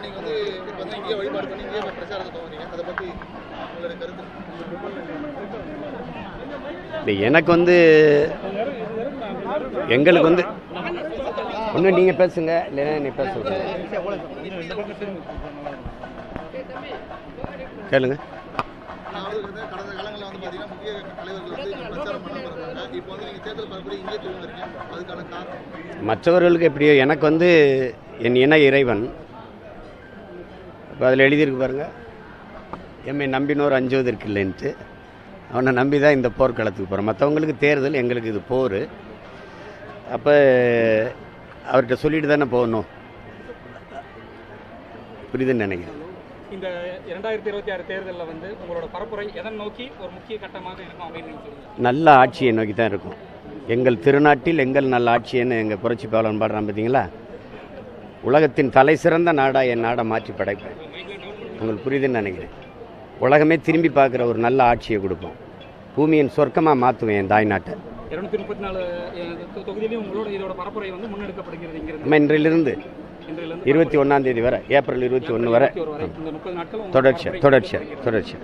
நீங்க வந்து இங்கே வழிபாடு பண்ணி இங்கே பிரச்சாரத்தை துவங்குறீங்க, அதை பத்தி உங்களுடைய கருத்து? எனக்கு வந்து எங்களுக்கு வந்து ஒன்று நீங்கள் பேசுங்க, இல்லைன்னா நீ பேசுங்க, கேளுங்க. கடந்த காலங்களில் வந்து பார்த்தீங்கன்னா முக்கிய தலைவர்கள் வந்து பிரச்சாரம் பண்ண போகிறாங்க. இப்போ வந்து நீங்கள் தேர்தல் பரப்புரை இங்கே துவங்குறீங்க, அதுக்கான காரணம்? மற்றவர்களுக்கு எப்படியோ, எனக்கு வந்து என் இன இறைவன். இப்போ அதில் எழுதியிருக்கு பாருங்க, எம்மை நம்பினோர் அஞ்சுவதற்கு இல்லைன்ட்டு. அவனை நம்பி தான் இந்த போர்க்களத்துக்கு போகிறோம். மற்றவங்களுக்கு தேர்தல், எங்களுக்கு இது போர். அப்போ அவர்கிட்ட சொல்லிட்டு தானே போகணும். புரியுதுன்னு நினைக்கிறேன். இந்த 2026 தேர்தலில் வந்து உங்களோட பரப்புரை எதை நோக்கி ஒரு முக்கிய கட்டமாக இருக்கும் அப்படின்னு சொல்லுங்கள். நல்ல ஆட்சியை நோக்கி தான் இருக்கும். எங்கள் திருநாட்டில் எங்கள் நல்ல ஆட்சின்னு எங்கள் புரட்சி பாவலன் பாடுறான் பார்த்தீங்களா? உலகத்தின் தலை சிறந்த நாடாக என் நாடை மாற்றி படைப்பேன். உங்களுக்கு புரியுதுன்னு நினைக்கிறேன். உலகமே திரும்பி பார்க்குற ஒரு நல்ல ஆட்சியை கொடுப்போம். பூமியின் சொர்க்கமாக மாற்றுவேன் என் தாய்நாட்டை. 234 தொகுதியிலையும் உங்களோட இதோட பரப்புரை வந்து முன்னெடுக்கப்படுகிறது. நம்ம இன்றிலிருந்து 21ஆம் தேதி வரை, ஏப்ரல் 21 வரை தொடர்ச்சியாக.